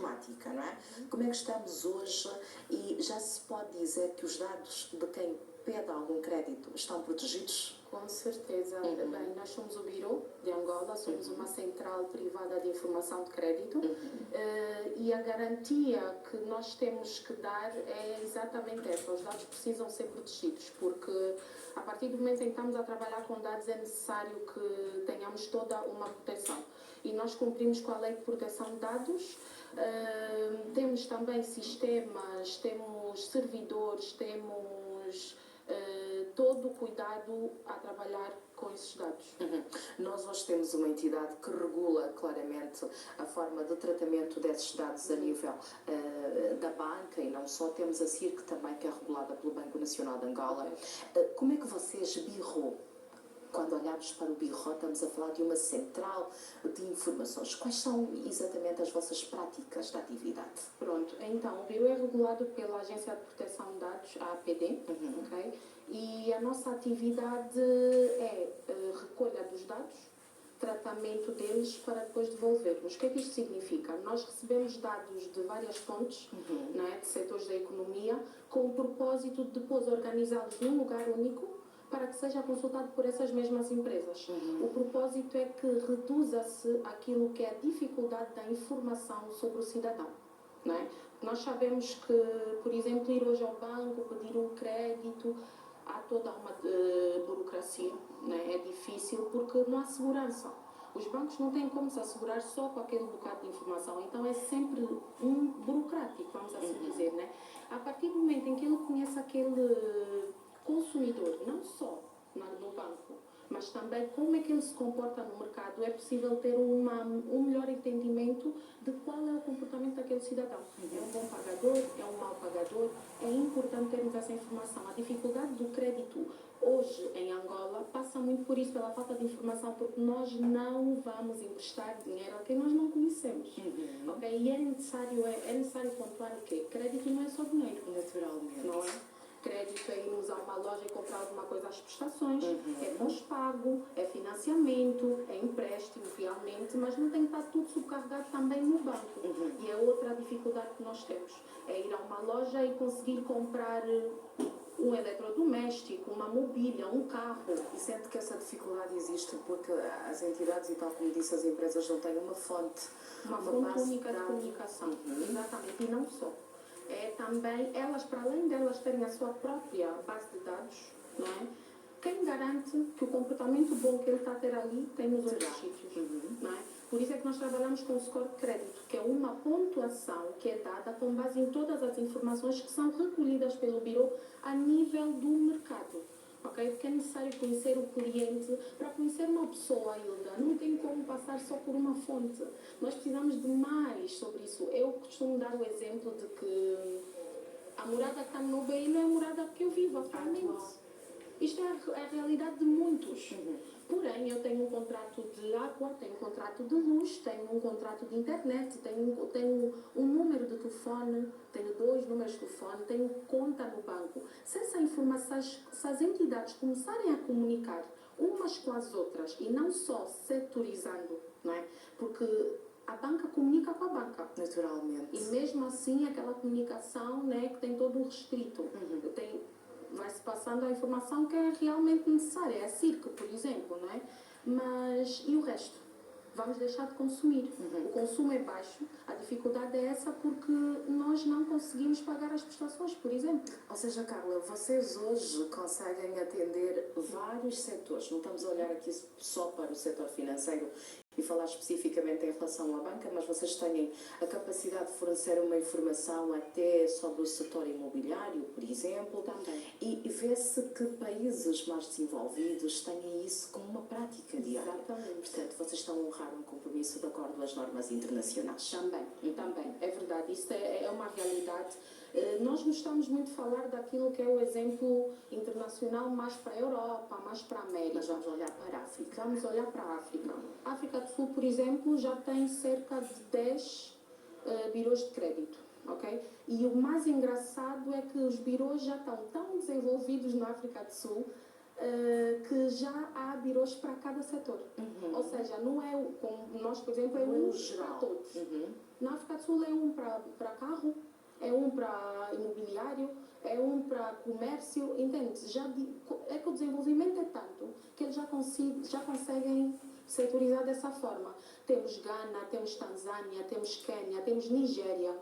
informática, não é? Como é que estamos hoje e já se pode dizer que os dados de quem pede algum crédito estão protegidos? Com certeza. Bem, nós somos o Biro de Angola, somos uma central privada de informação de crédito e a garantia que nós temos que dar é exatamente essa. Os dados precisam ser protegidos, porque a partir do momento em que estamos a trabalhar com dados é necessário que tenhamos toda uma proteção. E nós cumprimos com a Lei de Proteção de Dados. Temos também sistemas, temos servidores, temos todo o cuidado a trabalhar com esses dados. Nós hoje temos uma entidade que regula claramente a forma de tratamento desses dados a nível da banca e não só. Temos a CIRC também, que é regulada pelo Banco Nacional de Angola. Como é que vocês, Biro, quando olhamos para o Biro, estamos a falar de uma central de informações. Quais são exatamente as vossas práticas de atividade? Pronto, então o Biro é regulado pela Agência de Proteção de Dados, a APD, ok? E a nossa atividade é recolha dos dados, tratamento deles para depois devolvermos. O que é que isto significa? Nós recebemos dados de várias fontes, não é, de setores da economia, com o propósito de depois organizá-los num lugar único para que seja consultado por essas mesmas empresas. O propósito é que reduza-se aquilo que é a dificuldade da informação sobre o cidadão. Não é? Nós sabemos que, por exemplo, ir hoje ao banco, pedir um crédito, há toda uma burocracia, não é? É difícil porque não há segurança. Os bancos não têm como se assegurar só com aquele bocado de informação, então é sempre um burocrático, vamos assim dizer. Né? A partir do momento em que ele conhece aquele consumidor, não só no banco, mas também como é que ele se comporta no mercado, é possível ter um melhor entendimento de qual é o comportamento daquele cidadão. É um bom pagador, é um mau pagador, é importante termos essa informação. A dificuldade do crédito hoje em Angola passa muito por isso, pela falta de informação, porque nós não vamos emprestar dinheiro a quem nós não conhecemos. Okay? E é necessário pontuar o quê? Crédito não é só dinheiro. Naturalmente. Não é? Crédito é irmos a uma loja e comprar alguma coisa às prestações, é pós-pago, é financiamento, é empréstimo realmente, mas não tem que estar tudo subcarregado também no banco. E é outra dificuldade que nós temos, é ir a uma loja e conseguir comprar um eletrodoméstico, uma mobília, um carro. E sente que essa dificuldade existe porque as entidades e tal como disse, as empresas não têm uma fonte, uma fonte única de comunicação. Exatamente, e não só. É também, elas, para além delas terem a sua própria base de dados, não é? Quem garante que o comportamento bom que ele está a ter ali tem nos outros sítios, não é? Por isso é que nós trabalhamos com o score de crédito, que é uma pontuação que é dada com base em todas as informações que são recolhidas pelo Biro a nível do mercado. Okay? Porque é necessário conhecer o cliente. Para conhecer uma pessoa, Hilda, não tem como passar só por uma fonte. Nós precisamos de mais sobre isso. Eu costumo dar o exemplo de que a morada que está no meu BI não é a morada que eu vivo atualmente. Isto é a realidade de muitos. Porém, eu tenho um contrato de água, tenho um contrato de luz, tenho um contrato de internet, tenho um número de telefone, tenho 2 números de telefone, tenho conta no banco. Se essa informação, se as entidades começarem a comunicar umas com as outras e não só setorizando, não é? Porque a banca comunica com a banca. Naturalmente. E mesmo assim, aquela comunicação, né, que tem todo um restrito. Vai-se passando a informação que é realmente necessária. É a CIRC, por exemplo, não é? Mas, e o resto? Vamos deixar de consumir. O consumo é baixo, a dificuldade é essa porque nós não conseguimos pagar as prestações, por exemplo. Ou seja, Carla, vocês hoje conseguem atender vários setores. Não estamos a olhar aqui só para o setor financeiro e falar especificamente em relação à banca, mas vocês têm a capacidade de fornecer uma informação até sobre o setor imobiliário, por exemplo. Também. E vê-se que países mais desenvolvidos têm isso como uma prática diária. Exatamente. Portanto, vocês estão a honrar um compromisso de acordo às normas internacionais. Também. É verdade. Isso é uma realidade. Nós gostamos muito de falar daquilo que é o exemplo internacional mais para a Europa, mais para a América. Mas vamos olhar para a África. Vamos olhar para a África. A África do Sul, por exemplo, já tem cerca de 10 birôs de crédito. Okay? E o mais engraçado é que os birôs já estão tão desenvolvidos na África do Sul que já há birôs para cada setor. Ou seja, não é como nós, por exemplo, é um para todos. Na África do Sul é um para carro, é um para imobiliário, é um para comércio, entende? É que o desenvolvimento é tanto que eles já conseguem setorizar dessa forma. Temos Ghana, temos Tanzânia, temos Quênia, temos Nigéria,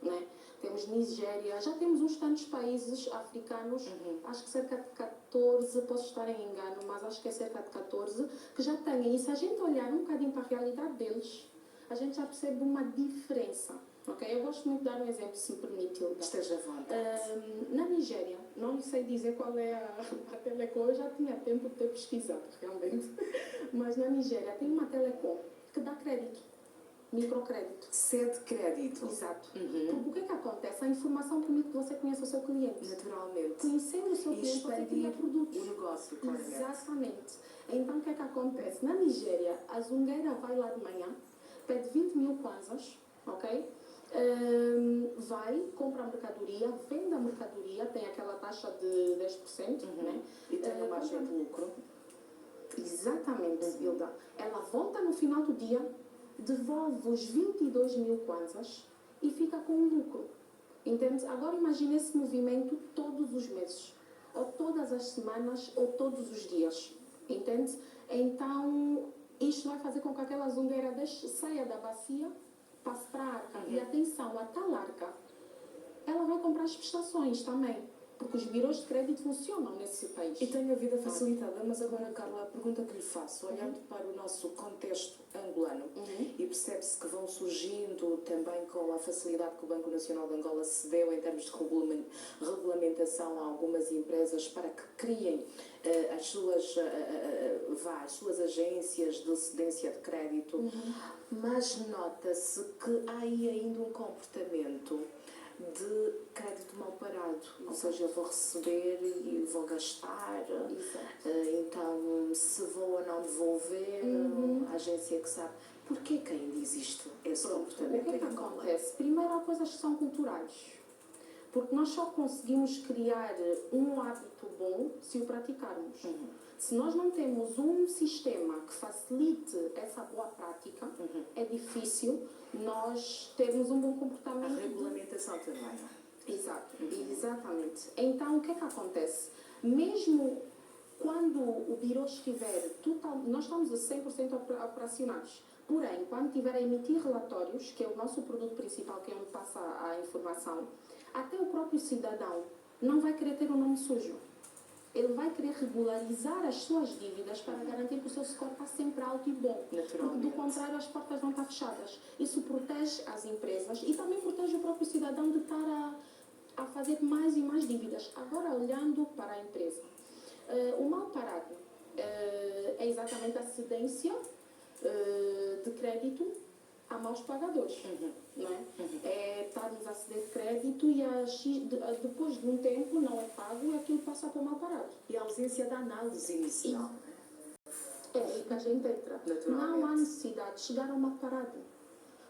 né? Temos Nigéria, já temos uns tantos países africanos, acho que cerca de 14, posso estar em engano, mas acho que é cerca de 14, que já têm. E se a gente olhar um bocadinho para a realidade deles, a gente já percebe uma diferença. Okay? Eu gosto muito de dar um exemplo, se me permite, Hilda. Esteja à vontade. Na Nigéria, não lhe sei dizer qual é a telecom, eu já tinha tempo de ter pesquisado, realmente. Mas na Nigéria tem uma telecom que dá crédito, microcrédito. Cede crédito. Exato. Porque o que é que acontece? A informação permite que você conheça o seu cliente. Naturalmente. Conhecendo o seu cliente, você cria produtos. O negócio, claramente. Exatamente. Então, o que é que acontece? Na Nigéria, a zungueira vai lá de manhã, pede 20 mil kwanzas, ok? Vai, compra a mercadoria, vende a mercadoria, tem aquela taxa de 10%, né? E tem uma margem de lucro. Exatamente, Hilda. Ela volta no final do dia, devolve os 22 mil kwanzas e fica com um lucro. Entende? Agora imagine esse movimento todos os meses, ou todas as semanas, ou todos os dias. Entende? Então, isto vai fazer com que aquela zungueira saia da bacia, passe para a arca. E atenção, a tal arca, ela vai comprar as prestações também. Porque os birôs de crédito funcionam nesse país. E tem a vida facilitada. Mas agora, Carla, a pergunta que lhe faço, olhando para o nosso contexto angolano, e percebe-se que vão surgindo também com a facilidade que o Banco Nacional de Angola cedeu em termos de regulamentação a algumas empresas para que criem as suas agências de cedência de crédito, mas nota-se que há aí ainda um comportamento de crédito mal parado, ou seja, eu vou receber e vou gastar, então se vou ou não devolver, a agência que sabe. Porquê que ainda existe esse comportamento? O que é que acontece? Primeiro, há coisas que são culturais, porque nós só conseguimos criar um hábito bom se o praticarmos. Se nós não temos um sistema que facilite essa boa prática, é difícil nós termos um bom comportamento. A regulamentação também. Exato, exatamente. Então, o que é que acontece? Mesmo quando o birô estiver nós estamos a 100% operacionais. Porém, quando estiver a emitir relatórios, que é o nosso produto principal, que é onde passa a informação, até o próprio cidadão não vai querer ter o nome sujo. Ele vai querer regularizar as suas dívidas para garantir que o seu score está sempre alto e bom. Porque, do contrário, as portas vão estar fechadas. Isso protege as empresas e também protege o próprio cidadão de estar a fazer mais e mais dívidas. Agora, olhando para a empresa, o mal parado é exatamente a cedência de crédito a maus pagadores. Não é? É estarmos a ceder crédito e depois de um tempo não é pago e aquilo passa para o mal parado. E a ausência da análise inicial. É aí que a gente entra. Não há necessidade de chegar ao mal parado.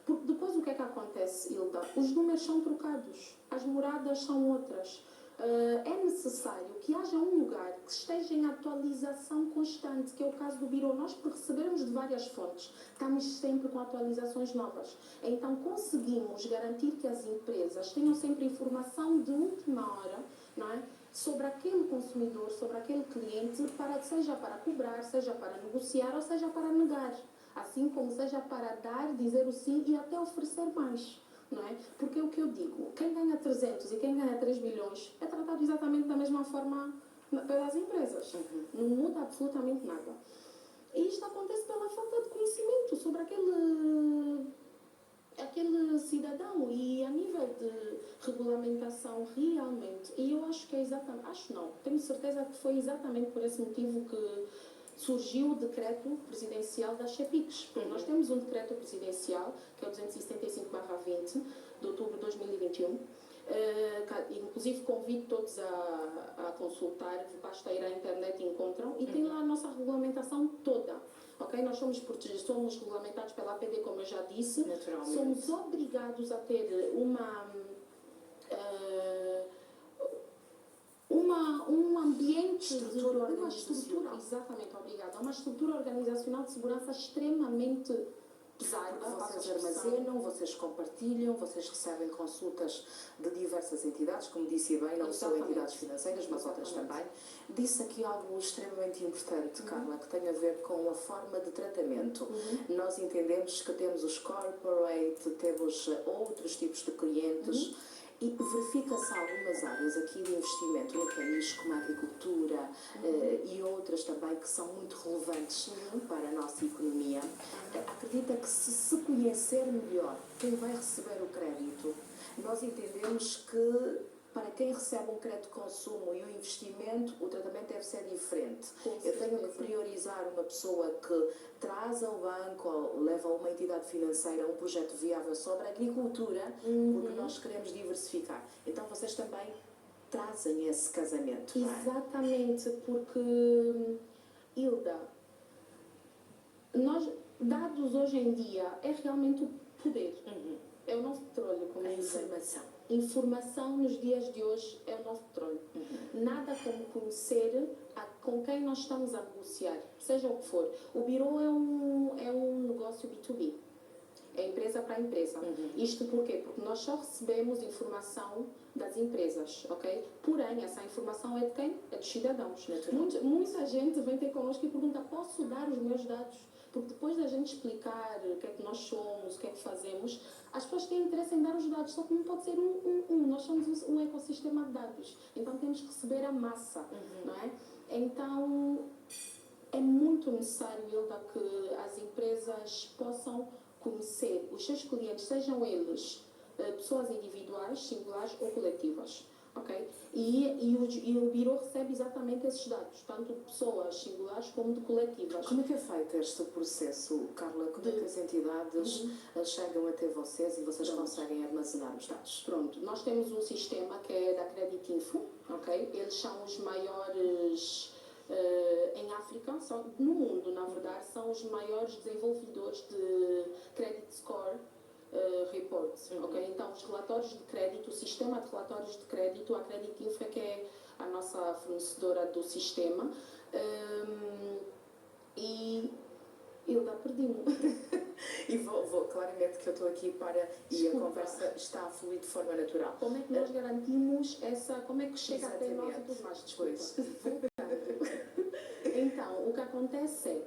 Porque depois o que é que acontece, Hilda? Os números são trocados, as moradas são outras. É necessário que haja um lugar que esteja em atualização constante, que é o caso do Birô. Nós, por recebermos de várias fontes, estamos sempre com atualizações novas. Então, conseguimos garantir que as empresas tenham sempre informação de última hora, não é? Sobre aquele consumidor, sobre aquele cliente, seja para cobrar, seja para negociar ou seja para negar. Assim como seja para dar, dizer o sim e até oferecer mais. Não é? Porque é o que eu digo, quem ganha 300 e quem ganha 3 milhões é tratado exatamente da mesma forma pelas empresas. Não muda absolutamente nada. E isto acontece pela falta de conhecimento sobre aquele cidadão e a nível de regulamentação realmente. E eu acho que é exatamente, acho não, tenho certeza que foi exatamente por esse motivo que surgiu o decreto presidencial das CEPICs. Nós temos um decreto presidencial, que é o 275/20, de outubro de 2021. Inclusive convido todos a consultar, basta ir à internet e encontram, e tem lá a nossa regulamentação toda. Okay? Nós somos protegidos, somos regulamentados pela APD, como eu já disse. Somos obrigados a ter um ambiente, uma estrutura, exatamente, obrigada, uma estrutura organizacional de segurança extremamente pesada, Porque passa a vocês expressão. armazenam, vocês compartilham, vocês recebem consultas de diversas entidades, como disse bem, não só Exatamente. entidades financeiras, mas outras também. Disse aqui algo extremamente importante, Carla, que tem a ver com a forma de tratamento. Nós entendemos que temos os corporate, temos outros tipos de clientes. E verifica-se algumas áreas aqui de investimento no país, como a agricultura e outras também que são muito relevantes para a nossa economia. Acredita que se conhecer melhor quem vai receber o crédito, nós entendemos que para quem recebe um crédito de consumo e o investimento, o tratamento deve ser diferente. Eu tenho que priorizar uma pessoa que traz ao banco ou leva a uma entidade financeira um projeto viável sobre a agricultura, porque nós queremos diversificar. Então vocês também trazem esse casamento. Não é? Exatamente, porque, Hilda, nós, dados hoje em dia, é realmente o poder. É o novo petróleo, como A dizem. informação. Informação nos dias de hoje é o novo petróleo. Nada como conhecer com quem nós estamos a negociar, seja o que for. O Birô é um negócio B2B. É empresa para empresa. Isto porquê? Porque nós só recebemos informação das empresas, ok? Porém, essa informação é de quem? É dos cidadãos. Muita gente vem ter connosco e pergunta, posso dar os meus dados? Porque depois da gente explicar o que é que nós somos, o que é que fazemos, as pessoas têm interesse em dar os dados, só que não pode ser Nós somos um ecossistema de dados. Então temos que receber a massa, não é? Então é muito necessário, Hilda, que as empresas possam conhecer os seus clientes, sejam eles pessoas individuais, singulares ou coletivas. Okay? E o Birô recebe exatamente esses dados, tanto de pessoas singulares como de coletivas. Como é que é feito este processo, Carla? Como é que as entidades chegam até vocês e vocês conseguem armazenar os dados? Pronto, nós temos um sistema que é da Creditinfo, ok? Eles são os maiores em África, no mundo, na verdade, são os maiores desenvolvedores de credit score reports, ok? Então, os relatórios de crédito, o sistema de relatórios de crédito, a Creditinfo é que é a nossa fornecedora do sistema. E Hilda, perdi-me. E vou, claramente que eu estou aqui para... Desculpa. E a conversa está a fluir de forma natural. Como é que nós garantimos essa... Como é que chega até nós e tudo mais? Desculpa. Pois. Então, o que acontece é...